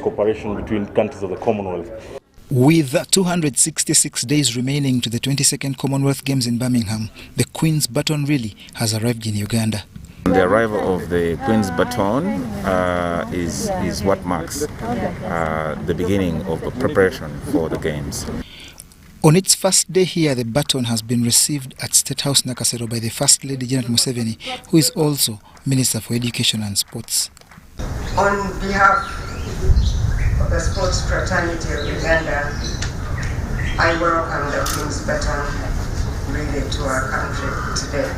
cooperation between countries of the Commonwealth. With 266 days remaining to the 22nd Commonwealth Games in Birmingham, the Queen's Baton Relay has arrived in Uganda. The arrival of the Queen's Baton is what marks the beginning of the preparation for the Games. On its first day here, the baton has been received at State House Nakasero by the First Lady Janet Museveni, who is also Minister for Education and Sports. On behalf of the sports fraternity of Uganda, I welcome the Queen's Baton Relay to our country today.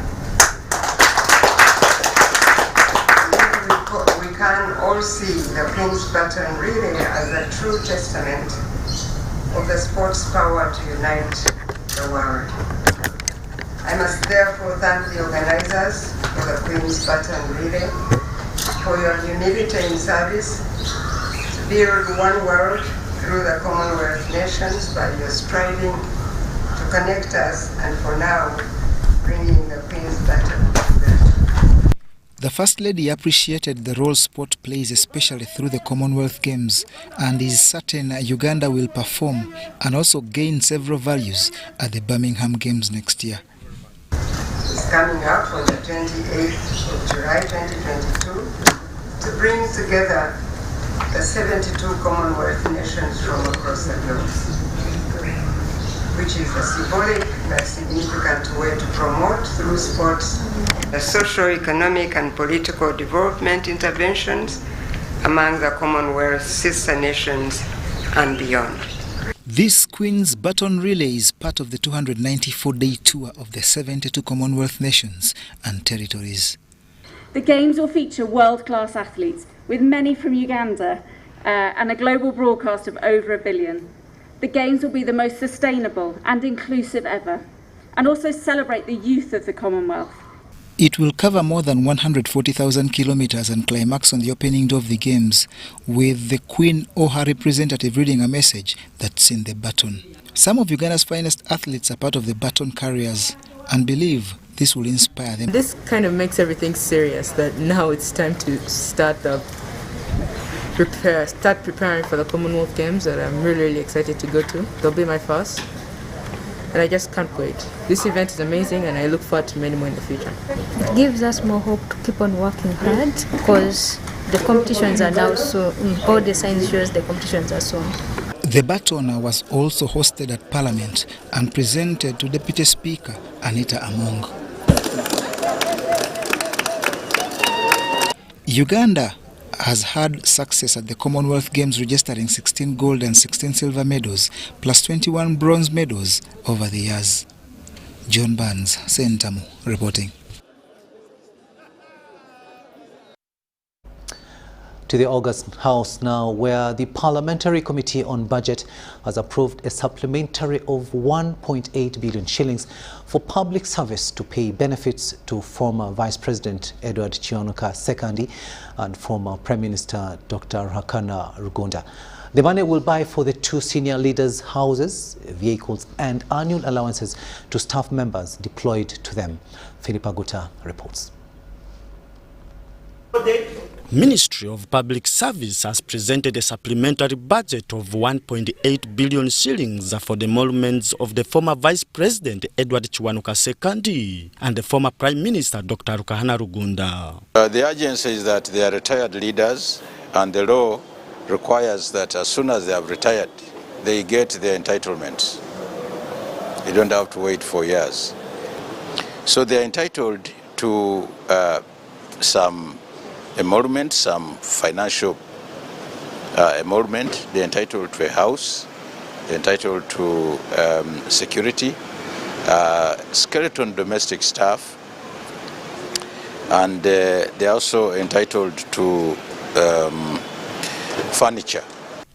We can all see the Queen's Baton Relay as a true testament of the sports power to unite the world. I must therefore thank the organizers for the Queen's Baton Relay for your humility in service to build one world through the Commonwealth nations by your striving to connect us, and for now bringing the Queen's Baton. The First Lady appreciated the role sport plays, especially through the Commonwealth Games, and is certain Uganda will perform and also gain several values at the Birmingham Games next year. It's coming up on the 28th of July 2022 to bring together the 72 Commonwealth nations from across the globe, which is a symbolic but significant way to promote through sports the socio-economic and political development interventions among the Commonwealth sister nations and beyond. This Queen's Baton Relay is part of the 294-day tour of the 72 Commonwealth nations and territories. The Games will feature world-class athletes, with many from Uganda, and a global broadcast of over 1 billion. The Games will be the most sustainable and inclusive ever, and also celebrate the youth of the Commonwealth. It will cover more than 140,000 kilometers and climax on the opening day of the Games, with the Queen or her representative reading a message that's in the baton. Some of Uganda's finest athletes are part of the baton carriers and believe this will inspire them. This kind of makes everything serious, that now it's time to start preparing for the Commonwealth Games that I'm really excited to go to. They'll be my first, and I just can't wait. This event is amazing, and I look forward to many more in the future. It gives us more hope to keep on working hard, because the competitions are now so, all the signs shows the competitions are soon. The baton was also hosted at Parliament and presented to Deputy Speaker Anita Among. Uganda has had success at the Commonwealth Games, registering 16 gold and 16 silver medals, plus 21 bronze medals over the years. John Barnes, Sentamu, reporting. To the August House now, where the Parliamentary Committee on Budget has approved a supplementary of 1.8 billion shillings for public service to pay benefits to former Vice President Edward Kiwanuka II and former Prime Minister Dr. Ruhakana Rugunda. The money will buy for the two senior leaders' houses, vehicles and annual allowances to staff members deployed to them. Philippa Guta reports. Ministry of Public Service has presented a supplementary budget of 1.8 billion shillings for the emoluments of the former Vice President Edward Kiwanuka II and the former Prime Minister Dr. Ruhakana Rugunda. The urgency is that they are retired leaders, and the law requires that as soon as they have retired, they get their entitlements. You don't have to wait for years. So they are entitled to some emolument, some financial emolument. They're entitled to a house, they're entitled to security, skeleton domestic staff, and they're also entitled to furniture.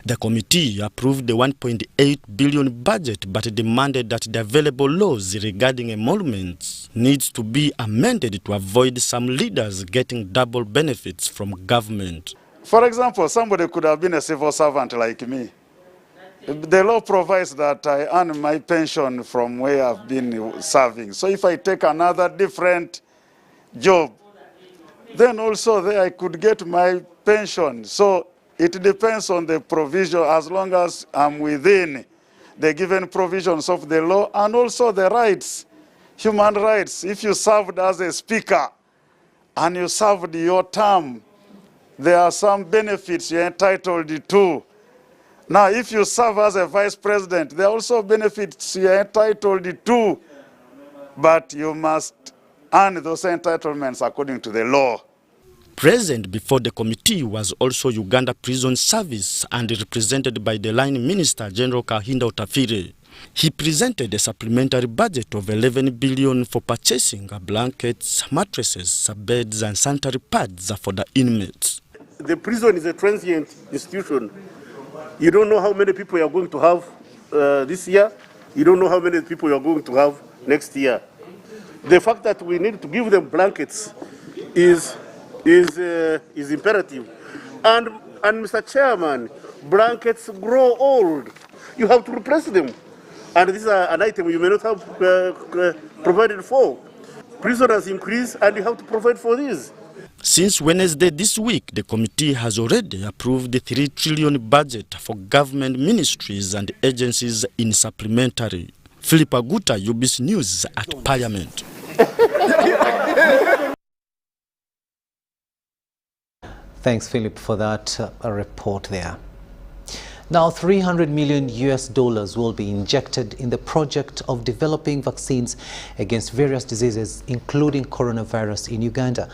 The committee approved the 1.8 billion budget, but demanded that the available laws regarding emoluments needs to be amended to avoid some leaders getting double benefits from government. For example, somebody could have been a civil servant like me. The law provides that I earn my pension from where I've been serving. So if I take another different job, then also there I could get my pension. So It depends on the provision, as long as I'm within the given provisions of the law and also the rights, human rights. If you served as a speaker and you served your term, there are some benefits you're entitled to. Now, if you serve as a vice president, there are also benefits you're entitled to, but you must earn those entitlements according to the law. Present before the committee was also Uganda Prison Service and represented by the Line Minister General Kahinda Otafire. He presented a supplementary budget of 11 billion for purchasing blankets, mattresses, beds and sanitary pads for the inmates. The prison is a transient institution. You don't know how many people you are going to have this year. You don't know how many people you are going to have next year. The fact that we need to give them blankets is imperative. And Mr. Chairman, blankets grow old. You have to replace them. And this is an item you may not have provided for. Prison has increased and you have to provide for this. Since Wednesday this week, the committee has already approved the 3 trillion budget for government ministries and agencies in supplementary. Philip Aguta, UBC News at Parliament. Thanks, Philip, for that report there. Now, $300 million will be injected in the project of developing vaccines against various diseases, including coronavirus in Uganda.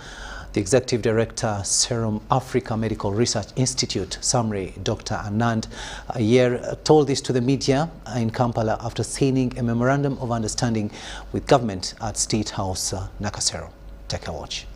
The Executive Director, Serum Africa Medical Research Institute, SAMRE, Dr. Anand Ayer, told this to the media in Kampala after signing a memorandum of understanding with government at State House, Nakasero. Take a watch.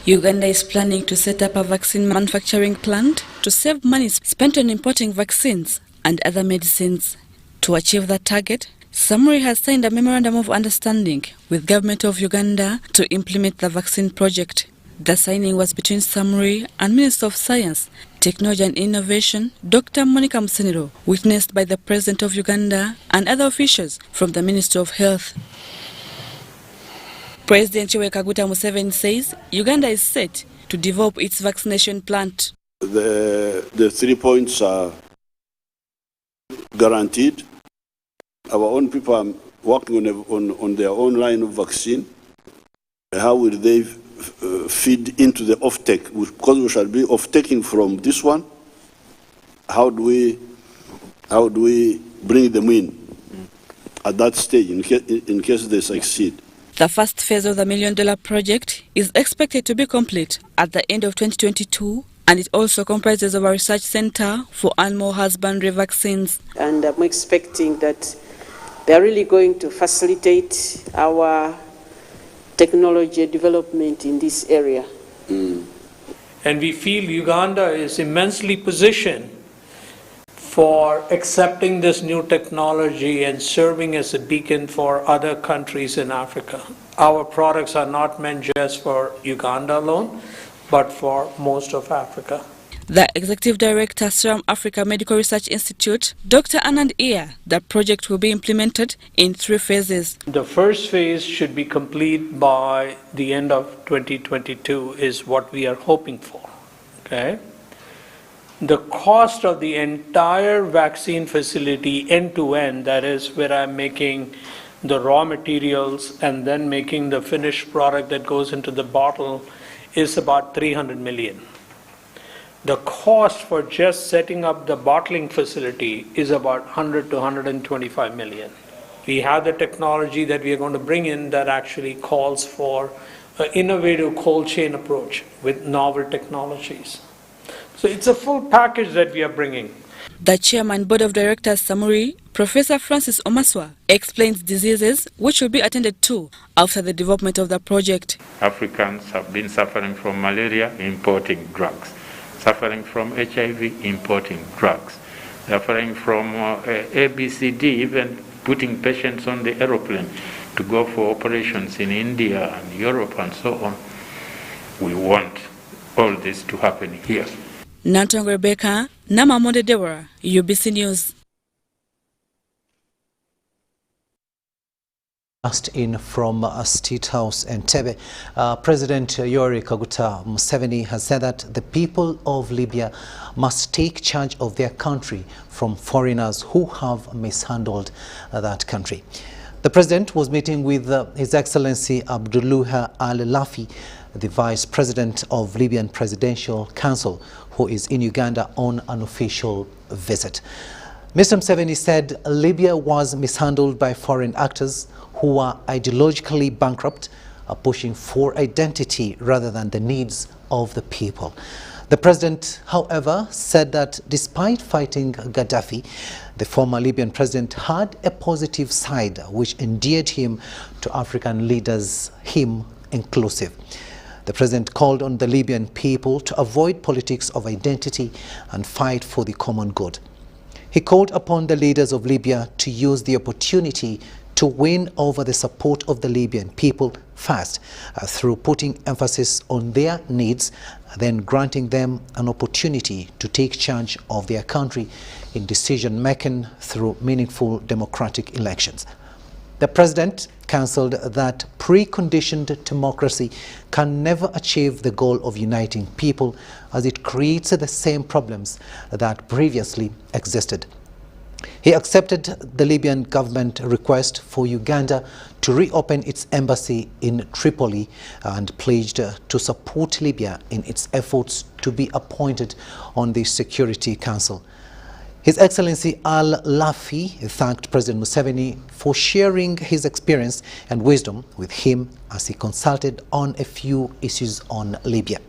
Uganda is planning to set up a vaccine manufacturing plant to save money spent on importing vaccines and other medicines. To achieve that target, SAMRE has signed a memorandum of understanding with Government of Uganda to implement the vaccine project. The signing was between SAMRE and Minister of Science, Technology and Innovation, Dr. Monica Musenero, witnessed by the President of Uganda and other officials from the Ministry of Health. President Yoweri Kaguta Museveni says Uganda is set to develop its vaccination plant. The 3 points are guaranteed. Our own people are working on their own line of vaccine. How will they feed into the off-take? Because we shall be off-taking from this one. How do we bring them in at that stage in case they succeed? The first phase of the $1 million project is expected to be complete at the end of 2022, and it also comprises of a research center for animal husbandry vaccines. And I'm expecting that they're really going to facilitate our technology development in this area. And we feel Uganda is immensely positioned for accepting this new technology and serving as a beacon for other countries in Africa. Our products are not meant just for Uganda alone, but for most of Africa. The Executive Director, Serum Africa Medical Research Institute, Dr. Anand Ayer, the project will be implemented in 3 phases. The first phase should be complete by the end of 2022 is what we are hoping for. Okay? The cost of the entire vaccine facility end-to-end, that is where I'm making the raw materials and then making the finished product that goes into the bottle, is about 300 million. The cost for just setting up the bottling facility is about 100 to 125 million. We have the technology that we are going to bring in that actually calls for an innovative cold chain approach with novel technologies. So it's a full package that we are bringing. The Chairman Board of Directors SAMRE, Professor Francis Omaswa, explains diseases which will be attended to after the development of the project. Africans have been suffering from malaria, importing drugs. Suffering from HIV, importing drugs. Suffering from ABCD, even putting patients on the aeroplane to go for operations in India and Europe and so on. We want all this to happen here. Nantongo Rebecca, Namamonde Deborah, UBC News. In from State House Entebbe, President Yoweri Kaguta Museveni has said that the people of Libya must take charge of their country from foreigners who have mishandled that country. The president was meeting with His Excellency Abdullah Al-Lafi, the Vice President of Libyan Presidential Council, who is in Uganda on an official visit. Mr. Museveni said Libya was mishandled by foreign actors who are ideologically bankrupt, pushing for identity rather than the needs of the people. The president, however, said that despite fighting Gaddafi, the former Libyan president had a positive side which endeared him to African leaders, him inclusive. The president called on the Libyan people to avoid politics of identity and fight for the common good. He called upon the leaders of Libya to use the opportunity to win over the support of the Libyan people first through putting emphasis on their needs, then granting them an opportunity to take charge of their country in decision-making through meaningful democratic elections. The president counselled that preconditioned democracy can never achieve the goal of uniting people, as it creates the same problems that previously existed. He accepted the Libyan government request for Uganda to reopen its embassy in Tripoli and pledged to support Libya in its efforts to be appointed on the Security Council. His Excellency Al-Lafi thanked President Museveni for sharing his experience and wisdom with him as he consulted on a few issues on Libya.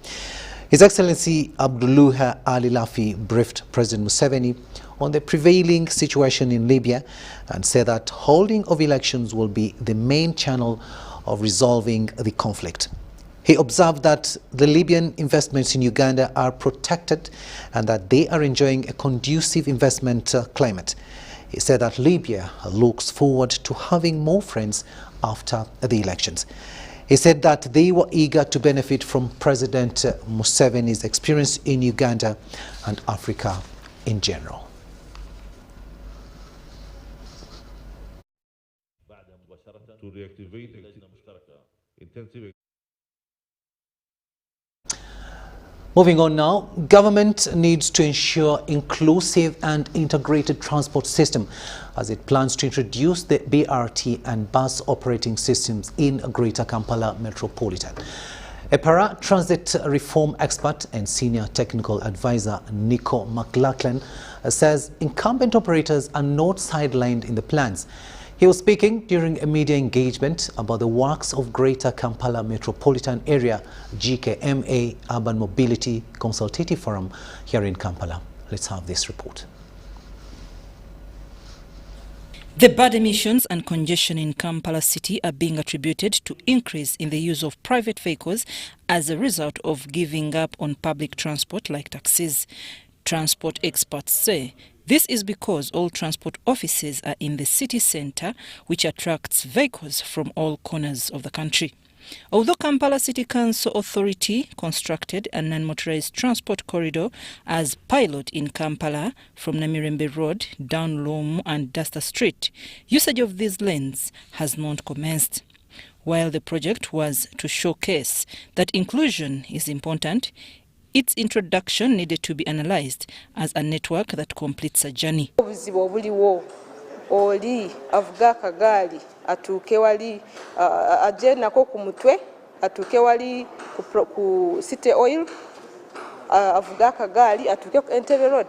His Excellency Abdullah Al-Lafi briefed President Museveni on the prevailing situation in Libya and said that holding of elections will be the main channel of resolving the conflict. He observed that the Libyan investments in Uganda are protected and that they are enjoying a conducive investment climate. He said that Libya looks forward to having more friends after the elections. He said that they were eager to benefit from President Museveni's experience in Uganda and Africa in general. To reactivate intensive. Moving on now, government needs to ensure inclusive and integrated transport system as it plans to introduce the BRT and bus operating systems in Greater Kampala Metropolitan. A para-transit reform expert and senior technical advisor Nico McLachlan says incumbent operators are not sidelined in the plans. He was speaking during a media engagement about the works of Greater Kampala Metropolitan Area GKMA Urban Mobility Consultative Forum here in Kampala. Let's have this report. The bad emissions and congestion in Kampala city are being attributed to increase in the use of private vehicles as a result of giving up on public transport like taxis. Transport experts say this is because all transport offices are in the city centre, which attracts vehicles from all corners of the country. Although Kampala City Council Authority constructed a non-motorised transport corridor as pilot in Kampala from Namirembe Road down Lomu and Duster Street, usage of these lanes has not commenced. While the project was to showcase that inclusion is important, its introduction needed to be analysed as a network that completes a journey. Oli avuga akagaali atuuke wali ajje nako ku mutwe atuuke wali ku City Oil avuga akagaali atuuke ku Entebbe Road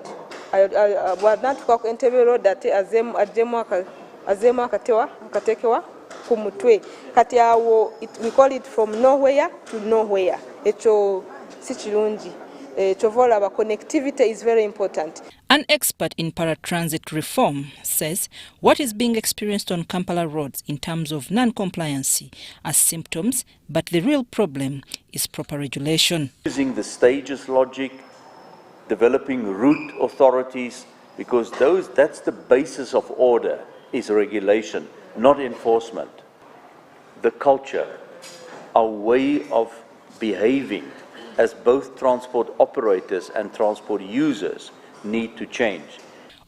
bw'anatuuka ku Entebbe Road ate azzeemu akateekewa ku mutwe kati awo we call it from nowhere to nowhere ekyo si kirungi. Connectivity is very important. An expert in paratransit reform says what is being experienced on Kampala roads in terms of non-compliance are symptoms, but the real problem is proper regulation. Using the stages logic, developing route authorities, because that's the basis of order, is regulation, not enforcement. The culture, our way of behaving as both transport operators and transport users need to change.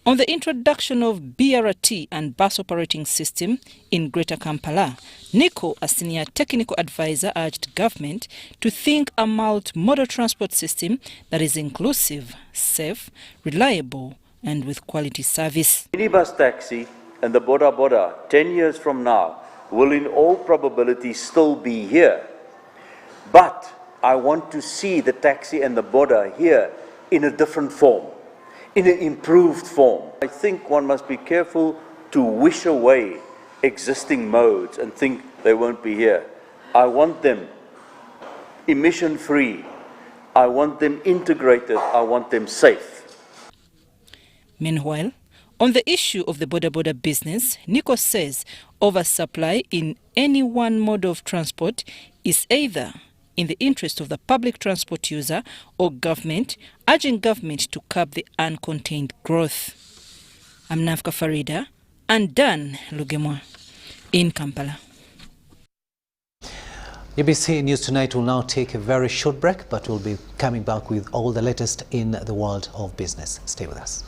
On the introduction of BRT and bus operating system in Greater Kampala, Nico, a senior technical advisor, urged government to think a multimodal transport system that is inclusive, safe, reliable and with quality service. Minibus taxi and the Boda Boda 10 years from now will in all probability still be here. But I want to see the taxi and the Boda here in a different form, in an improved form. I think one must be careful to wish away existing modes and think they won't be here. I want them emission-free. I want them integrated. I want them safe. Meanwhile, on the issue of the Boda business, Nico says oversupply in any one mode of transport is either in the interest of the public transport user or government, urging government to curb the uncontained growth. I'm Nafka Farida and Dan Lugemwa in Kampala. UBC News Tonight will now take a very short break, but we'll be coming back with all the latest in the world of business. Stay with us.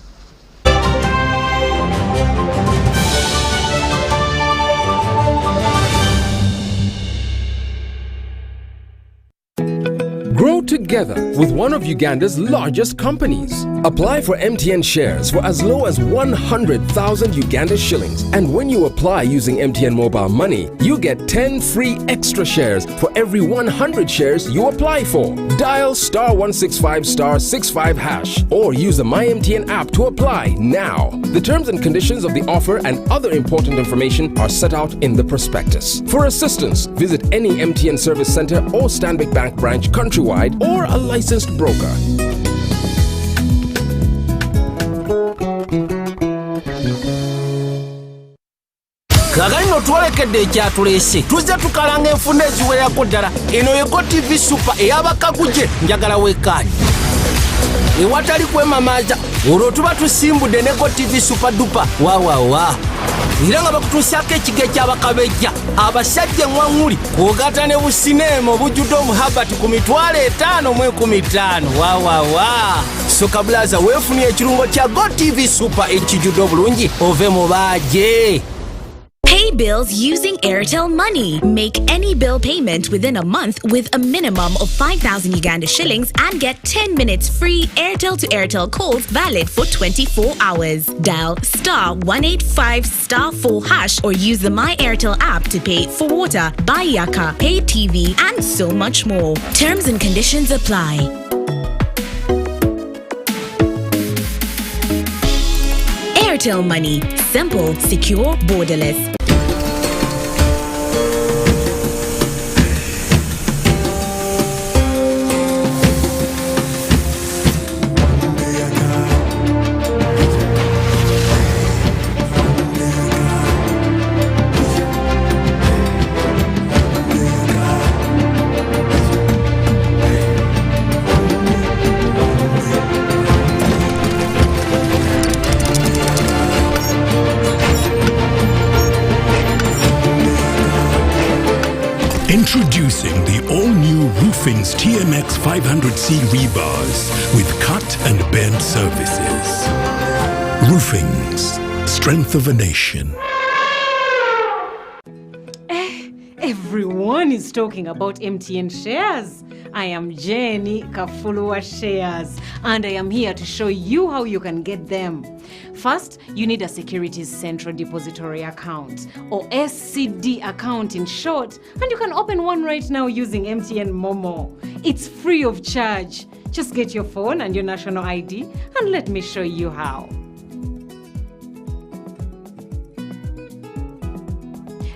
Grow together with one of Uganda's largest companies. Apply for MTN shares for as low as 100,000 Uganda shillings. And when you apply using MTN Mobile Money, you get 10 free extra shares for every 100 shares you apply for. Dial *165*65# or use the MyMTN app to apply now. The terms and conditions of the offer and other important information are set out in the prospectus. For assistance, visit any MTN service center or Stanbic Bank branch countrywide or a licensed broker. Kagano twalekedde ekyatulese tuzze tukalanga enfunda eziwerako ddala eno yego TV Super eyabakaguje njagala wekkaanyi ewatali kwemamaaza olwo tuba tusimbudde nego TV Super dupa wawawa era nga bakutuusyako ekigo ekyabakabejja abasajja eŋŋwaŋŋuli kwogata ne busineema obujjudde omuhabati ku $5,015 wawawa soka bulaza weefunye ekirungo kya Go TV Super ekijjudde obulungi ove mu baaje. Pay bills using Airtel Money. Make any bill payment within a month with a minimum of 5,000 Uganda shillings and get 10 minutes free Airtel to Airtel calls valid for 24 hours. Dial *185*4# or use the My Airtel app to pay for water, buy yaka, pay TV and so much more. Terms and conditions apply. Airtel Money. Simple, secure, borderless. Introducing the all-new Roofing's TMX 500C rebars with cut and bend surfaces. Roofing's, strength of a nation. Everyone is talking about MTN shares. I am Jenny Kafulua Shares and I am here to show you how you can get them. First, you need a Securities Central Depository account or SCD account in short, and you can open one right now using MTN Momo. It's free of charge. Just get your phone and your national ID and let me show you how.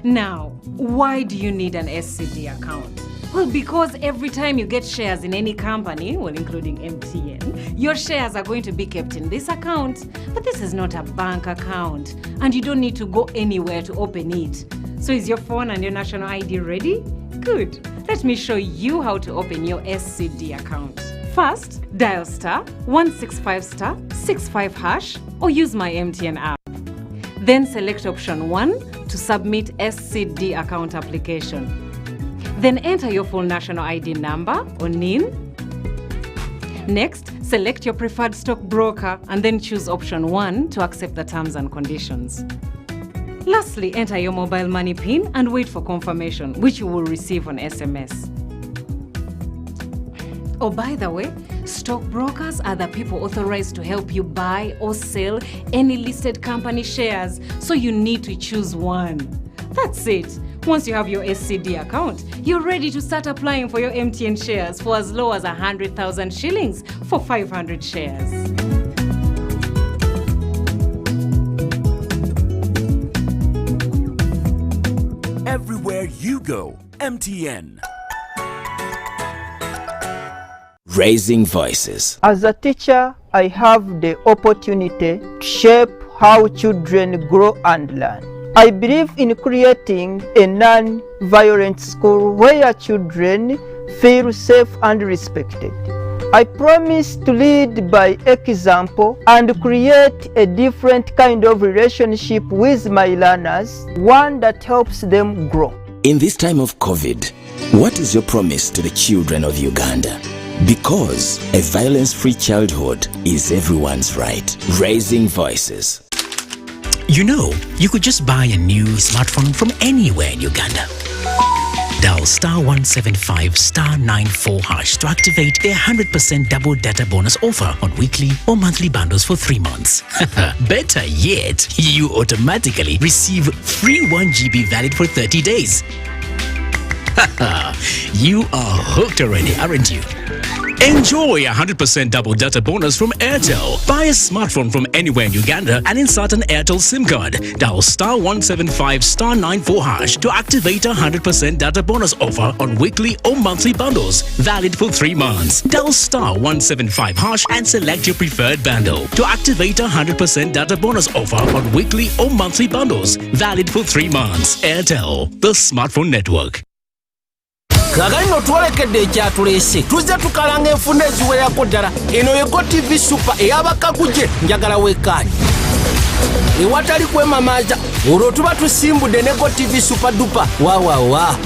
Now, why do you need an SCD account? Well, because every time you get shares in any company, well, including MTN, your shares are going to be kept in this account. But this is not a bank account, and you don't need to go anywhere to open it. So is your phone and your national ID ready? Good. Let me show you how to open your SCD account. First, dial *165*65# or use my MTN app. Then select option 1 to submit SCD account application. Then enter your full national ID number or NIN. Next, Select your preferred stockbroker and then choose option 1 to accept the terms and conditions. Lastly, enter your mobile money PIN and wait for confirmation, which you will receive on SMS. Oh, by the way, stockbrokers are the people authorized to help you buy or sell any listed company shares, so you need to choose one. That's it. Once you have your SCD account, you're ready to start applying for your MTN shares for as low as 100,000 shillings for 500 shares. Everywhere you go, MTN. Raising voices. As a teacher, I have the opportunity to shape how children grow and learn. I believe in creating a non-violent school where children feel safe and respected. I promise to lead by example and create a different kind of relationship with my learners, one that helps them grow. In this time of COVID, what is your promise to the children of Uganda? Because a violence-free childhood is everyone's right. Raising voices. You know, you could just buy a new smartphone from anywhere in Uganda. Dial *175 *94 hash to activate their 100% double data bonus offer on weekly or monthly bundles for 3 months. Better yet, you automatically receive free 1 GB valid for 30 days. You are hooked already, aren't you? Enjoy 100% double data bonus from Airtel. Buy a smartphone from anywhere in Uganda and insert an Airtel SIM card. Dial *175 *94 hash to activate a 100% data bonus offer on weekly or monthly bundles, valid for 3 months. Dial *175 hash and select your preferred bundle to activate a 100% data bonus offer on weekly or monthly bundles, valid for 3 months. Airtel, the smartphone network. Kagalino twalekedde ekyatulese tuzze tukalanga enfunda eziwerako ddala eno yego TV Super ey'abakaguje njagala wekkaanyi ewatali kwemamaaza olwo tuba tusimbudde ne Go TV Super Duper waawawa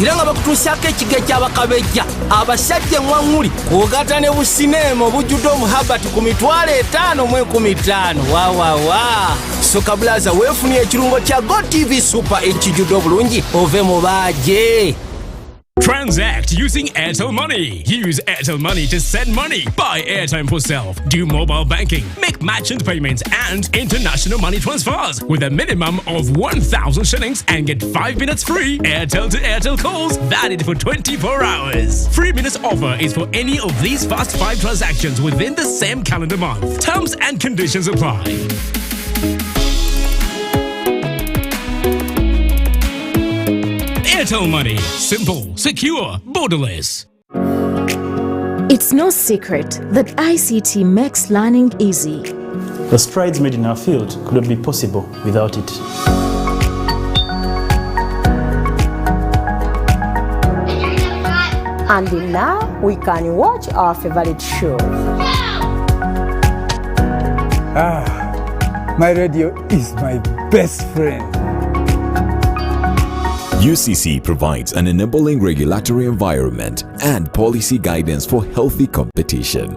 era nga bakutuusyako ekiga ekyabakabejja abasajja enwaŋŋuli kwogata ne busineema obujjudde omuhabati ku $5,000 mu 15 waawawa soka bulaza weefunye ekirungo kya Go TV Super ekijjudde obulungi ove mu baaje. Transact using Airtel Money. Use Airtel Money to send money, buy airtime for self, do mobile banking, make merchant payments and international money transfers with a minimum of 1,000 shillings and get 5 minutes free Airtel to Airtel calls valid for 24 hours. 3 minutes offer is for any of these fast 5 transactions within the same calendar month. Terms and conditions apply. Airtel Money. Simple, secure, borderless. It's no secret that ICT makes learning easy. The strides made in our field could not be possible without it. And now we can watch our favorite show. My radio is my best friend. UCC provides an enabling regulatory environment and policy guidance for healthy competition.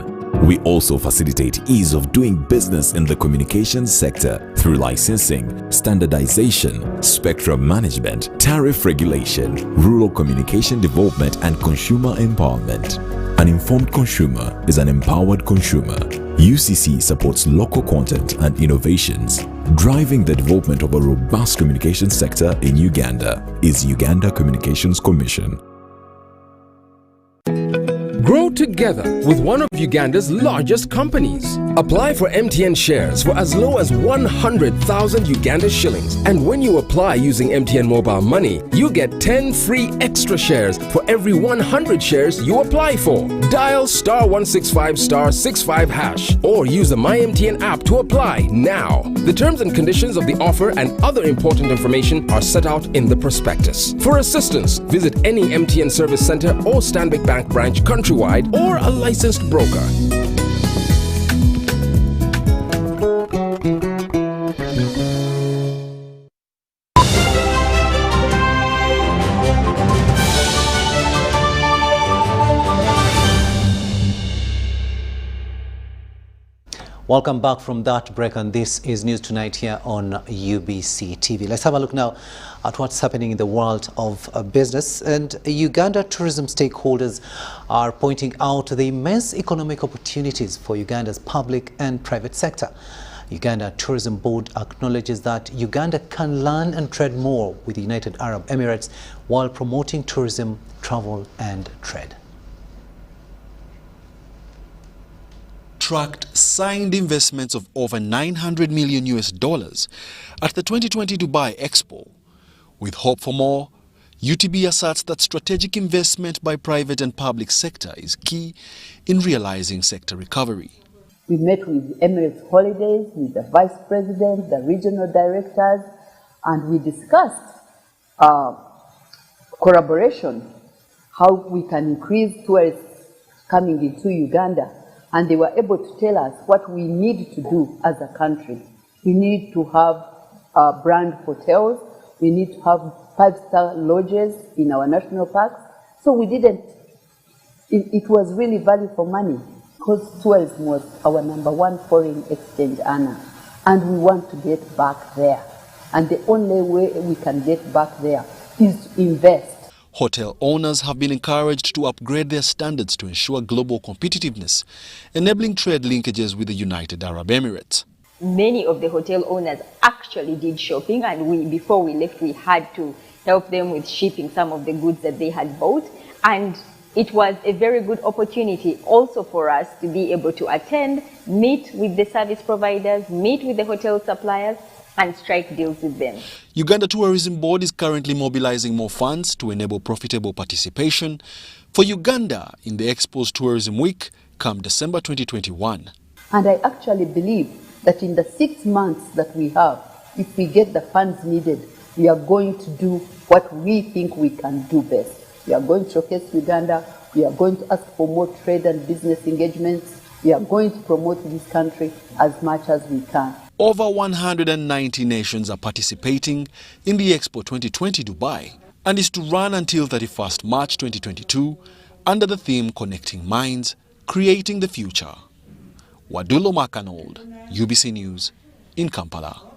We also facilitate ease of doing business in the communications sector through licensing, standardization, spectrum management, tariff regulation, rural communication development, and consumer empowerment. An informed consumer is an empowered consumer. UCC supports local content and innovations. Driving the development of a robust communication sector in Uganda is Uganda Communications Commission. Grow together with one of Uganda's largest companies. Apply for MTN shares for as low as 100,000 Uganda shillings. And when you apply using MTN mobile money, you get 10 free extra shares for every 100 shares you apply for. Dial *165 *65 hash or use the MyMTN app to apply now. The terms and conditions of the offer and other important information are set out in the prospectus. For assistance, visit any MTN service center or Stanbic Bank branch countrywide or a licensed broker. Welcome back from that break, and this is News Tonight here on UBC TV. Let's have a look now at what's happening in the world of business. And Uganda tourism stakeholders are pointing out the immense economic opportunities for Uganda's public and private sector. Uganda Tourism Board acknowledges that Uganda can learn and trade more with the United Arab Emirates while promoting tourism, travel and trade. Tracked signed investments of over $900 million at the 2020 Dubai Expo. With hope for more, UTB asserts that strategic investment by private and public sector is key in realizing sector recovery. We met with Emirates Holidays, with the Vice President, the regional directors, and we discussed collaboration, how we can increase tourists coming into Uganda. And they were able to tell us what we need to do as a country. We need to have brand hotels. We need to have 5-star lodges in our national parks. So we didn't, it was really value for money, because tourism was our #1 foreign exchange earner. And we want to get back there. And the only way we can get back there is to invest. Hotel owners have been encouraged to upgrade their standards to ensure global competitiveness, enabling trade linkages with the United Arab Emirates. Many of the hotel owners actually did shopping, and before we left, we had to help them with shipping some of the goods that they had bought. And it was a very good opportunity also for us to be able to attend, meet with the service providers, meet with the hotel suppliers, and strike deals with them. Uganda Tourism Board is currently mobilizing more funds to enable profitable participation for Uganda in the Expo's Tourism Week come December 2021. And I actually believe that in the 6 months that we have, if we get the funds needed, we are going to do what we think we can do best. We are going to showcase Uganda. We are going to ask for more trade and business engagements. We are going to promote this country as much as we can. Over 190 nations are participating in the Expo 2020 Dubai and is to run until 31st March 2022 under the theme Connecting Minds, Creating the Future. Wadulo Makanold, UBC News in Kampala.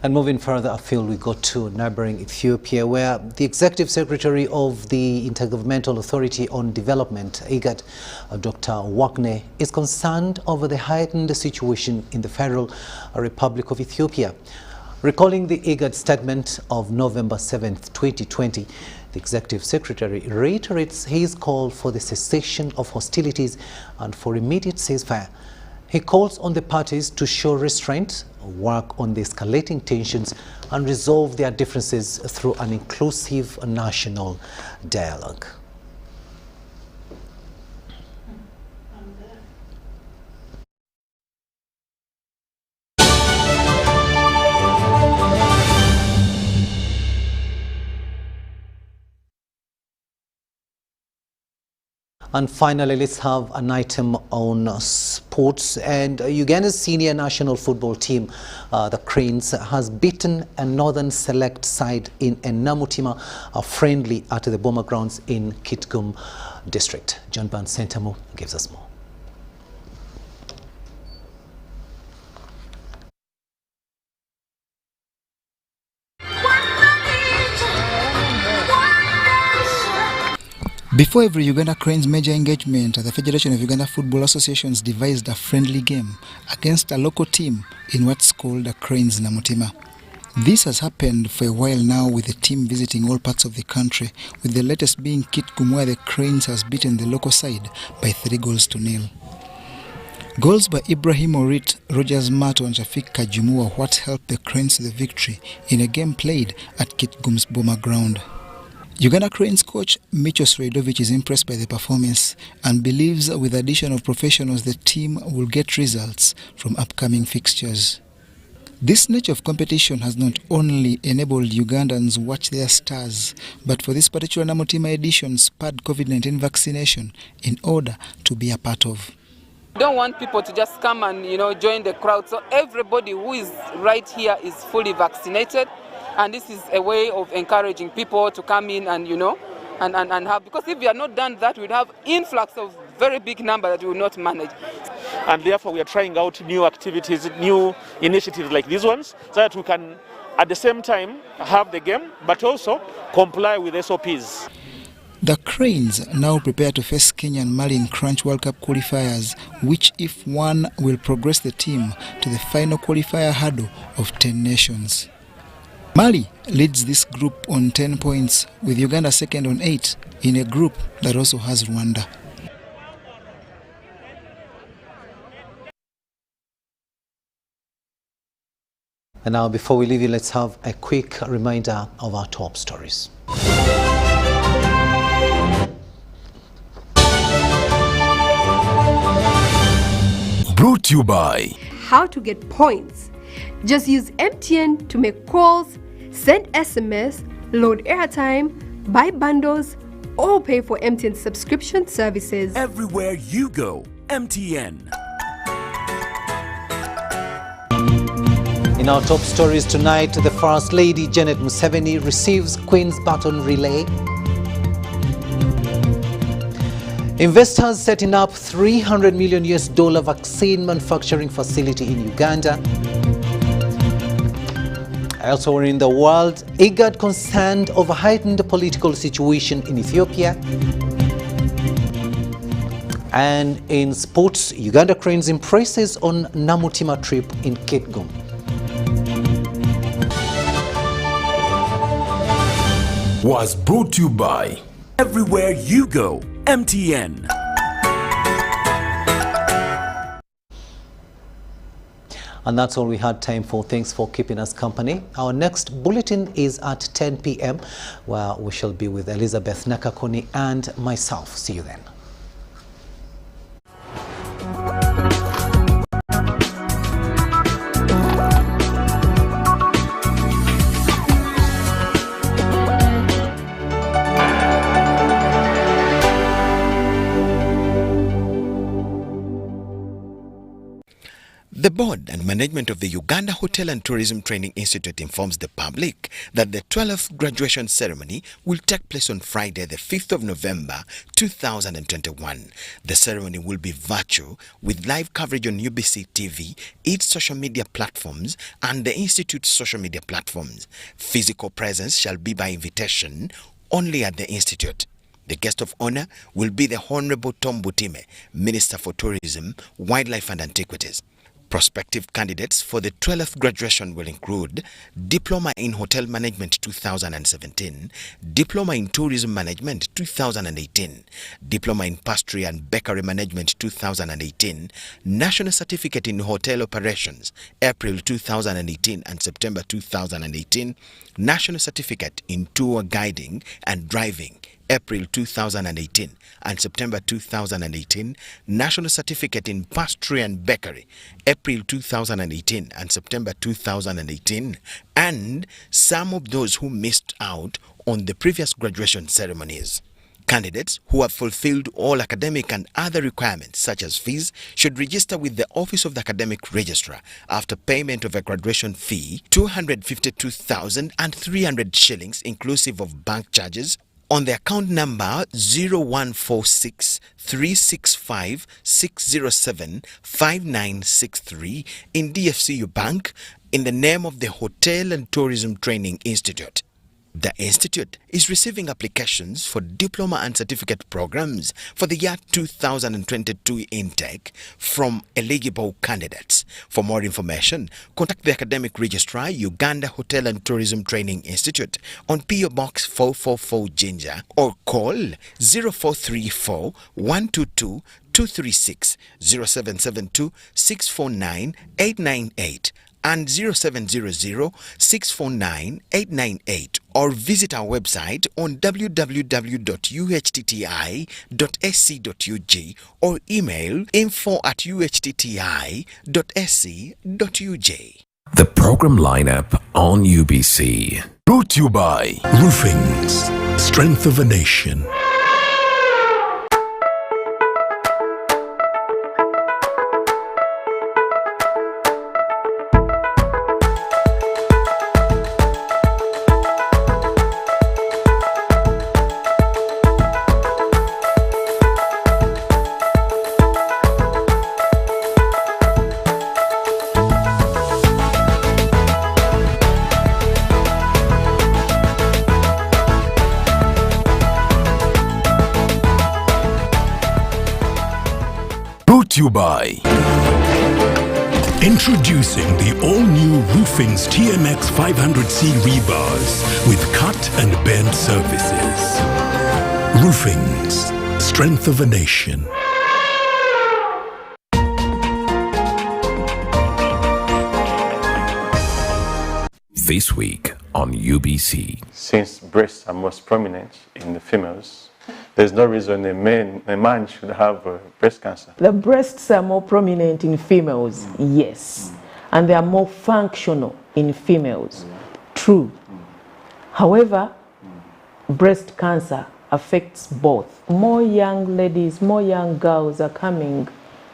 And moving further afield, we go to neighboring Ethiopia, where the Executive Secretary of the Intergovernmental Authority on Development, IGAD, Dr. Wakne, is concerned over the heightened situation in the Federal Republic of Ethiopia. Recalling the IGAD statement of November 7, 2020, the Executive Secretary reiterates his call for the cessation of hostilities and for immediate ceasefire. He calls on the parties to show restraint, work on the escalating tensions, and resolve their differences through an inclusive national dialogue. And finally, let's have an item on sports. And Uganda's senior national football team, the Cranes, has beaten a Northern Select side in a Namutima friendly at the Boma grounds in Kitgum district. John Ban Sentamu gives us more. Before every Uganda Cranes major engagement, the Federation of Uganda Football Associations devised a friendly game against a local team in what's called the Cranes Namutima. This has happened for a while now, with the team visiting all parts of the country, with the latest being Kitgum, where the Cranes has beaten the local side by 3-0. Goals by Ibrahim Orit, Rogers Mato and Shafik Kajumu were what helped the Cranes to the victory in a game played at Kitgum's Boma ground. Uganda Cranes coach Michos Raidovic is impressed by the performance and believes with the addition of professionals the team will get results from upcoming fixtures. This nature of competition has not only enabled Ugandans watch their stars, but for this particular Namutima edition spurred COVID-19 vaccination in order to be a part of. We don't want people to just come and join the crowd, so everybody who is right here is fully vaccinated. And this is a way of encouraging people to come in and, and have, because if we had not done that, we'd have influx of very big number that we will not manage. And therefore we are trying out new activities, new initiatives like these ones, so that we can at the same time have the game, but also comply with SOPs. The Cranes now prepare to face Kenya and Mali in Crunch World Cup qualifiers, which if won will progress the team to the final qualifier hurdle of 10 nations. Mali leads this group on 10 points, with Uganda second on 8 in a group that also has Rwanda. And now, before we leave you, let's have a quick reminder of our top stories. Brought to you by How to get points. Just use MTN to make calls, send SMS, load airtime, buy bundles, or pay for MTN subscription services. Everywhere you go, MTN. In our top stories tonight, the First Lady Janet Museveni receives Queen's Baton Relay. Investors setting up $300 million vaccine manufacturing facility in Uganda. Elsewhere in the world, IGAD concerned over heightened political situation in Ethiopia. And in sports, Uganda Cranes impresses on Namutima trip in Kitgum. Was brought to you by Everywhere you go, MTN. And that's all we had time for. Thanks for keeping us company. Our next bulletin is at 10 p.m. where we shall be with Elizabeth Nakakoni and myself. See you then. The board and management of the Uganda Hotel and Tourism Training Institute informs the public that the 12th graduation ceremony will take place on Friday, the 5th of November, 2021. The ceremony will be virtual with live coverage on UBC TV, its social media platforms, and the Institute's social media platforms. Physical presence shall be by invitation only at the Institute. The guest of honor will be the Honorable Tom Butime, Minister for Tourism, Wildlife and Antiquities. Prospective candidates for the 12th graduation will include Diploma in Hotel Management 2017, Diploma in Tourism Management 2018, Diploma in Pastry and Bakery Management 2018, National Certificate in Hotel Operations April 2018 and September 2018, National Certificate in Tour Guiding and Driving April 2018 and September 2018, National Certificate in Pastry and Bakery, April 2018 and September 2018, and some of those who missed out on the previous graduation ceremonies. Candidates who have fulfilled all academic and other requirements such as fees should register with the Office of the Academic Registrar after payment of a graduation fee, 252,300 shillings inclusive of bank charges, on the account number 0146 365 607 5963 in DFCU Bank in the name of the Hotel and Tourism Training Institute. The Institute is receiving applications for diploma and certificate programs for the year 2022 intake from eligible candidates. For more information, contact the Academic Registrar, Uganda Hotel and Tourism Training Institute on PO Box 444 Jinja or call 0434 122 236 0772 649 898 and 0700-649-898 or visit our website on www.uhtti.sc.ug or email info@uhtti.sc.ug. the program lineup on UBC. Brought to you by Roofings, Strength of a Nation. Brought to you by Introducing the all-new Roofing's TMX 500C rebars with cut and bend surfaces. Roofing's, strength of a nation. This week on UBC. Since breasts are most prominent in the females, there's no reason a man should have breast cancer. The breasts are more prominent in females, yes. And they are more functional in females, true. However, breast cancer affects both. More young ladies, more young girls are coming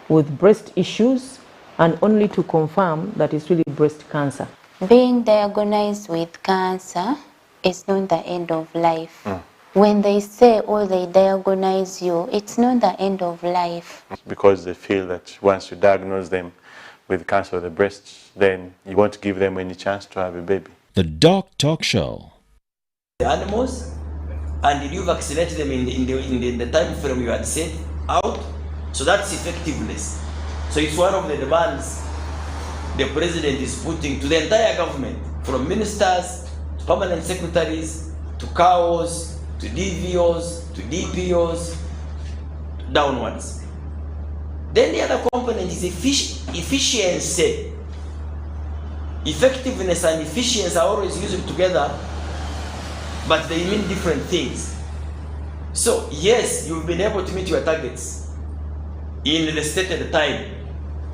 with breast issues, and only to confirm that it's really breast cancer. Being diagnosed with cancer is not the end of life. When they say, oh, they diagnose you, it's not the end of life. Because they feel that once you diagnose them with cancer of the breast, then you won't give them any chance to have a baby. The Doc Talk Show. The animals, and did you vaccinate them in the time frame you had set out? So that's effectiveness. So it's one of the demands the president is putting to the entire government, from ministers to permanent secretaries to CAOs to DVOs to DPOs downwards. Then the other component is efficiency. Effectiveness and efficiency are always used together, but they mean different things. So yes, you've been able to meet your targets in the stated time,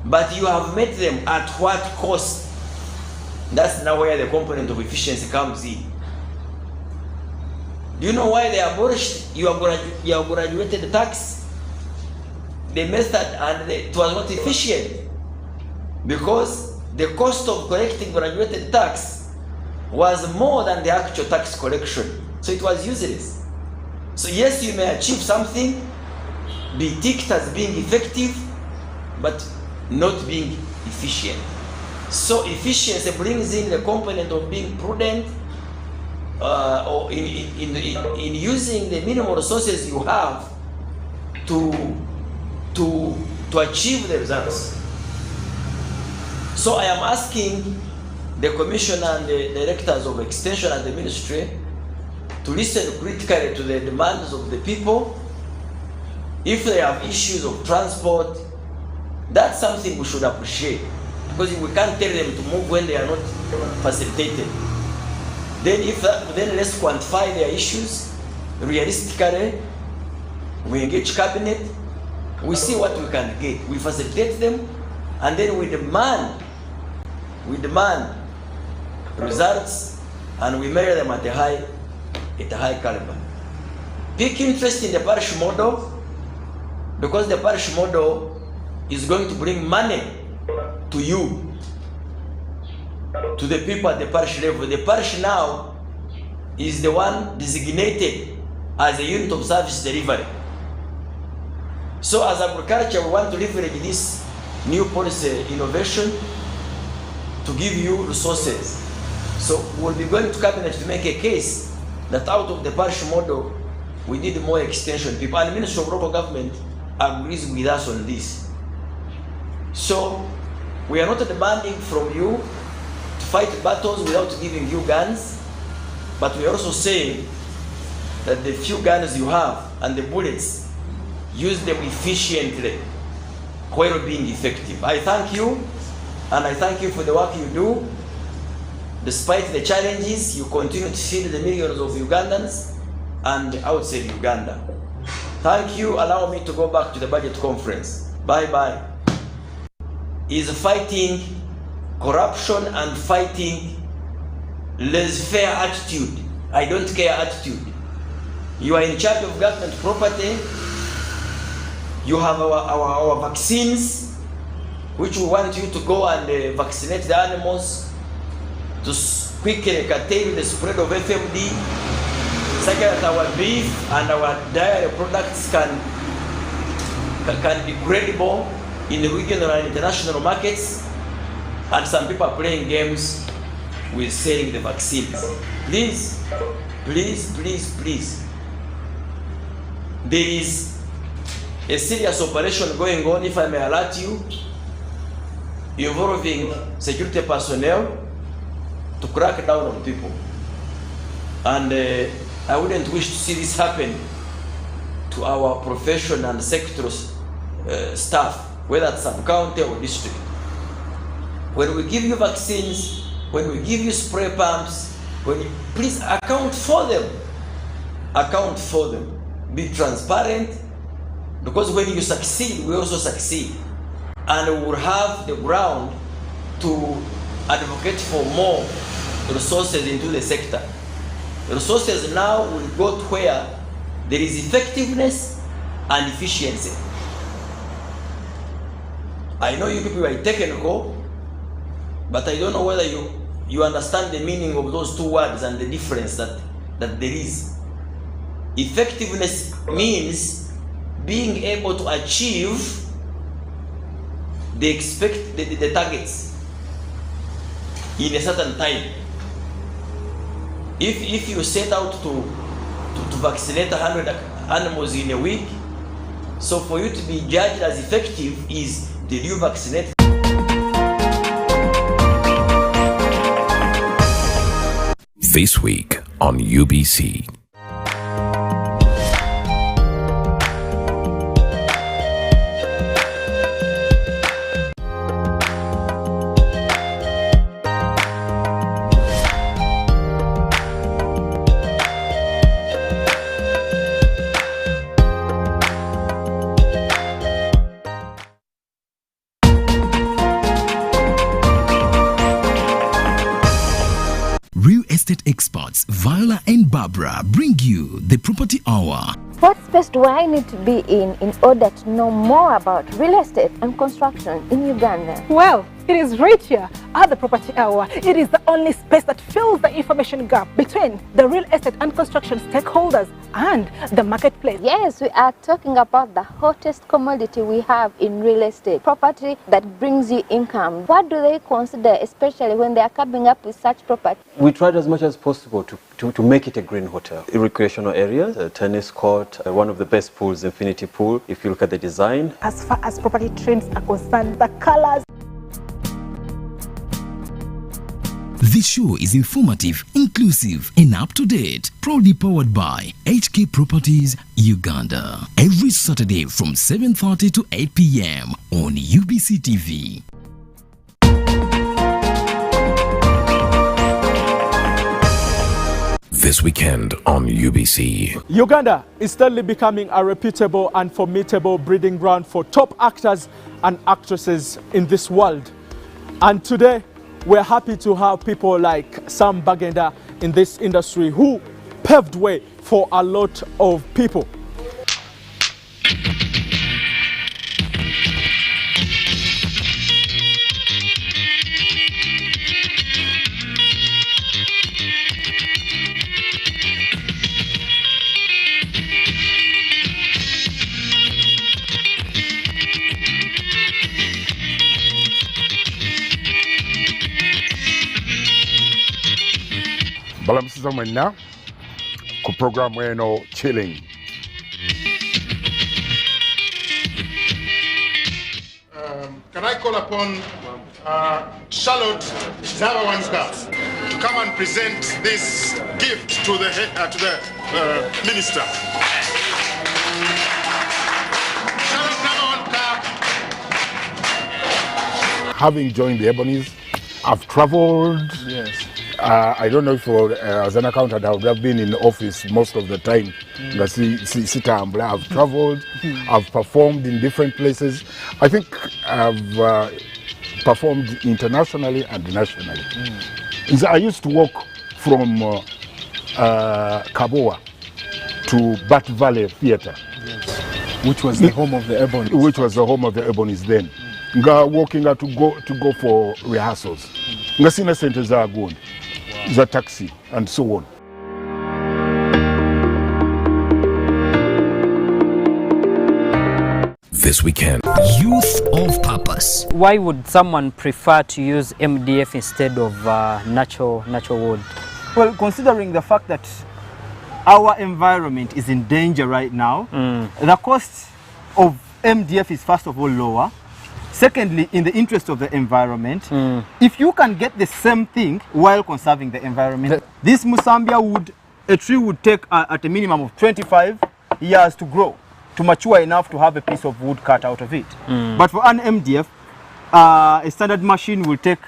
but you have met them at what cost? That's now where the component of efficiency comes in. Do you know why they abolished your graduated tax? The method and it was not efficient, because the cost of collecting graduated tax was more than the actual tax collection. So it was useless. So yes, you may achieve something, be ticked as being effective, but not being efficient. So efficiency brings in the component of being prudent, or in using the minimal resources you have to achieve the results. So I am asking the commissioner and the directors of extension at the ministry to listen critically to the demands of the people. If they have issues of transport, that's something we should appreciate, because we can't tell them to move when they are not facilitated. Then let's quantify their issues realistically. We engage cabinet, we see what we can get, we facilitate them, and then we demand results, and we measure them at a high caliber. Pick interest in the parish model, because the parish model is going to bring money to you, to the people at the parish level. The parish now is the one designated as a unit of service delivery. So as agriculture, we want to leverage this new policy innovation to give you resources. So we'll be going to cabinet to make a case that out of the parish model, we need more extension people. And the Ministry of Local Government agrees with us on this. So we are not demanding from you to fight battles without giving you guns, but we are also saying that the few guns you have and the bullets, use them efficiently while being effective. I thank you, and I thank you for the work you do. Despite the challenges, you continue to feed the millions of Ugandans and outside Uganda. Thank you. Allow me to go back to the budget conference. Bye-bye. Is fighting corruption and fighting laissez-faire attitude. I don't care attitude. You are in charge of government property. You have our vaccines, which we want you to go and vaccinate the animals to quickly curtail the spread of FMD, such that our beef and our dairy products can be credible in the regional and international markets. And some people are playing games with selling the vaccines. Please, please, please, please. There is a serious operation going on, if I may alert you, involving security personnel to crack down on people. And I wouldn't wish to see this happen to our profession and sector staff, whether at some county or district. When we give you vaccines, when we give you spray pumps, please account for them. Account for them. Be transparent, because when you succeed, we also succeed. And we will have the ground to advocate for more resources into the sector. The resources now will go to where there is effectiveness and efficiency. I know you people are technical, but I don't know whether you understand the meaning of those two words and the difference that there is. Effectiveness means being able to achieve the targets in a certain time. If you set out to vaccinate 100 animals in a week, so for you to be judged as effective is, did you vaccinate? This week on UBC. Experts Viola and Barbara bring you the Property Hour. What space do I need to be in order to know more about real estate and construction in Uganda? Well, it is right here at the Property Hour. It is the only space that fills the information gap between the real estate and construction stakeholders and the marketplace. Yes, we are talking about the hottest commodity we have in real estate, property that brings you income. What do they consider, especially when they are coming up with such property? We tried as much as possible to make it a green hotel. Recreational areas, a tennis court, one of the best pools, Infinity Pool, if you look at the design. As far as property trends are concerned, the colors. This show is informative, inclusive, and up-to-date. Proudly powered by HK Properties, Uganda. Every Saturday from 7:30 to 8 p.m. on UBC TV. This weekend on UBC. Uganda is steadily becoming a reputable and formidable breeding ground for top actors and actresses in this world. And today, we're happy to have people like Sam Bagenda in this industry who paved way for a lot of people. Balamusiza mwenna ku programu eno Chilling. Can I call upon Charlotte Zabawanska to come and present this gift to the minister? Charlotte Zabawanska. Having joined the Ebonies, I've traveled. Yes. I don't know if as an accountant I would have been in office most of the time. I've traveled, I've performed in different places. I think I've performed internationally and nationally. I used to walk from Kaboa to Bat Valley Theatre. Yes. Which was the home of the Ebonies. Which was the home of the Ebonies then. Walking to go for rehearsals. Ngasina sente za gold. The taxi and so on. This weekend, Youth of Purpose. Why would someone prefer to use MDF instead of natural wood? Well, considering the fact that our environment is in danger right now, the cost of MDF is first of all lower. Secondly, in the interest of the environment, if you can get the same thing while conserving the environment, this Musambia wood, a tree would take at a minimum of 25 years to grow, to mature enough to have a piece of wood cut out of it. But for an MDF, a standard machine will take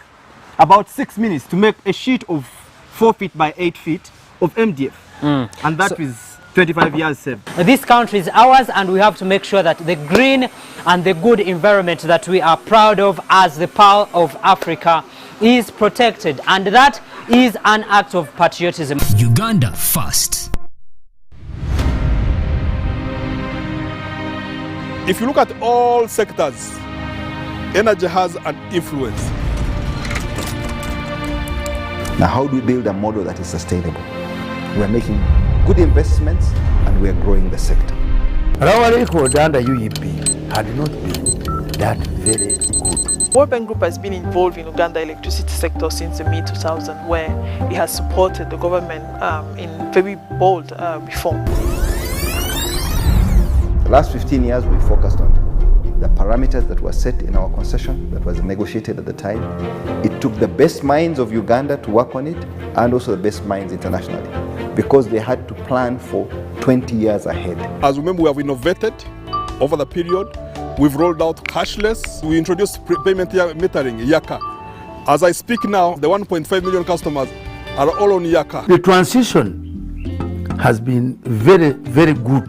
about 6 minutes to make a sheet of 4 feet by 8 feet of MDF. And that is 25 years saved. This country is ours, and we have to make sure that the green and the good environment that we are proud of as the Pearl of Africa is protected, and that is an act of patriotism. Uganda first. If you look at all sectors, energy has an influence. Now, how do we build a model that is sustainable? We are making good investments and we are growing the sector. Our record under UEP had not been that very good. World Bank Group has been involved in Uganda electricity sector since the mid-2000s, where it has supported the government in very bold reform. The last 15 years we focused on the parameters that were set in our concession that was negotiated at the time. It took the best minds of Uganda to work on it, and also the best minds internationally, because they had to plan for 20 years ahead. As remember, we have innovated over the period. We've rolled out cashless. We introduced payment metering, Yaka. As I speak now, the 1.5 million customers are all on Yaka. The transition has been very, very good,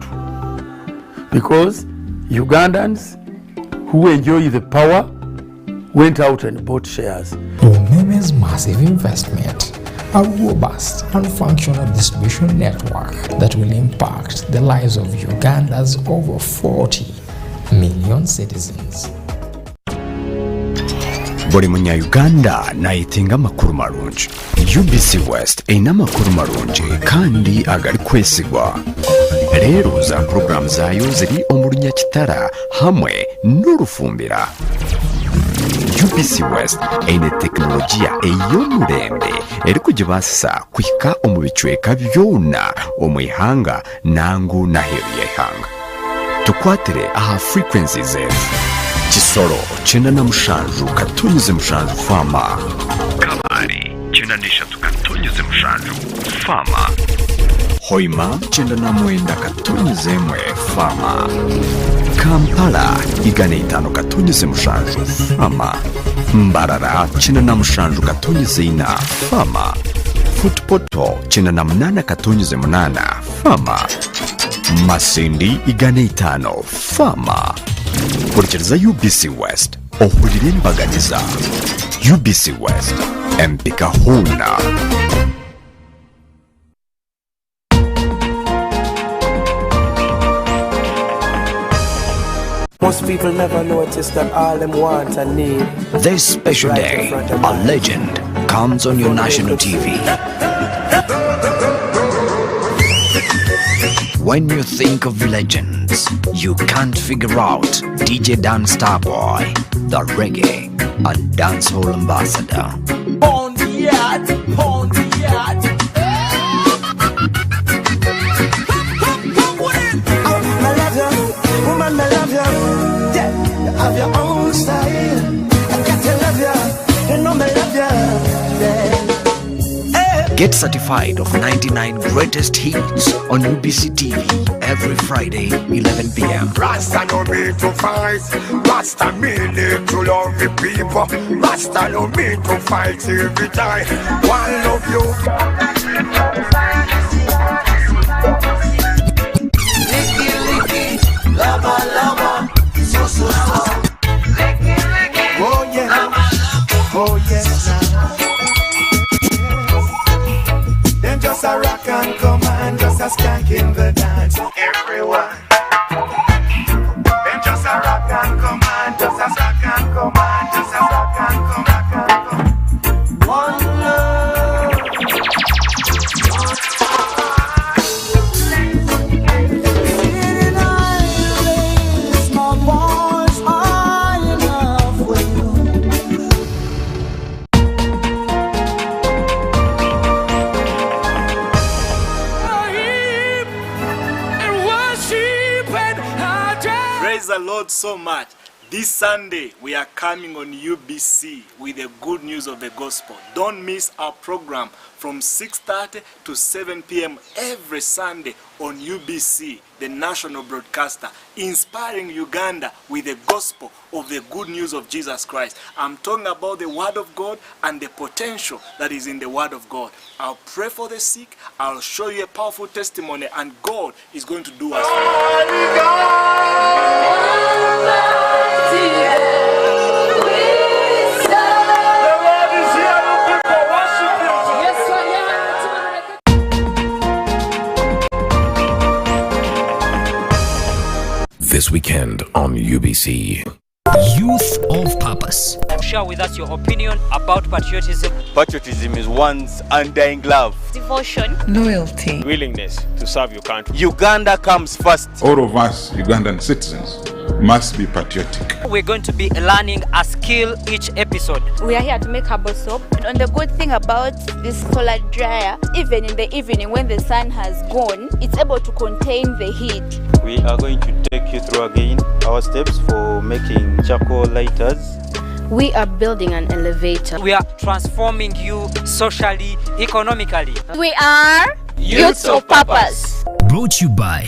because Ugandans who enjoy the power went out and bought shares. Umeme's massive investment, a robust and functional distribution network that will impact the lives of Uganda's over 40 million citizens. Buli munya-Uganda nayitinga amakuru marungi. UBC West erina amakuru marungi kandi agali kwesigwa. Leero za program zaayo ziri omulunya kitara hamwe n'olufumbira. UBC West eine tekinologiya ey'omulembe eri kugibaasisa kuhika omu bicweka byona omu ihanga nangu n'aheeru y'eihanga. Tukwatire aha frequencies efu: Kisoro 97.7 Fama, Kabale 93.7 Fama, Hoima 99.1 Fama, Kampala 105.7 Fama, Mbarara 97.4 Fama, Futpoto 98.8 Fama, Masindi 5 Fama. Kurikiriza UBC West ohulire embaganiza. UBC West empika huna. Most people never notice that all them want and need. This special day, a legend comes on your national TV. When you think of legends, you can't figure out DJ Dan Starboy, the reggae and dancehall ambassador. On the yard, on the yard. I love you, woman, I love you. Yeah, you have your own style. I got to love you, you know I love you. Yeah. Get certified of 99 greatest hits on UBC TV every Friday, 11 p.m. Rasta no mean to fight, Rasta mean to love the people. Rasta no mean to fight every time. One love you. Licky, licky, lava, lava, so, so, so. Licky, licky, oh yeah, oh yes. Just a rock and command, just a skank in the dance, everyone. Then just a rock and command, just a rock and command, just a rock and command. One love. Sitting idly, small voice high enough for you. Praise the Lord so much. This Sunday, we are coming on UBC with the good news of the gospel. Don't miss our program from 6:30 to 7 p.m. every Sunday on UBC, the national broadcaster, inspiring Uganda with the gospel of the good news of Jesus Christ. I'm talking about the Word of God and the potential that is in the Word of God. I'll pray for the sick, I'll show you a powerful testimony, and God is going to do us This weekend on UBC. Youth of Purpose. Share with us your opinion about patriotism. Patriotism is one's undying love, devotion, loyalty, willingness to serve your country. Uganda comes first. All of us Ugandan citizens must be patriotic. We're going to be learning a skill each episode. We are here to make herbal soap. And the good thing about this solar dryer, even in the evening when the sun has gone, it's able to contain the heat. We are going to take you through again our steps for making charcoal lighters. We are building an elevator. We are transforming you socially, economically. We are Youths of Purpose. Brought to you by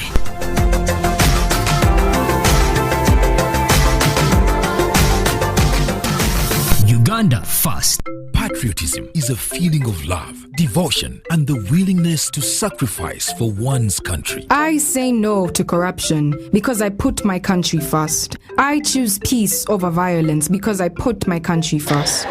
Uganda First. Patriotism is a feeling of love, devotion, and the willingness to sacrifice for one's country. I say no to corruption because I put my country first. I choose peace over violence because I put my country first.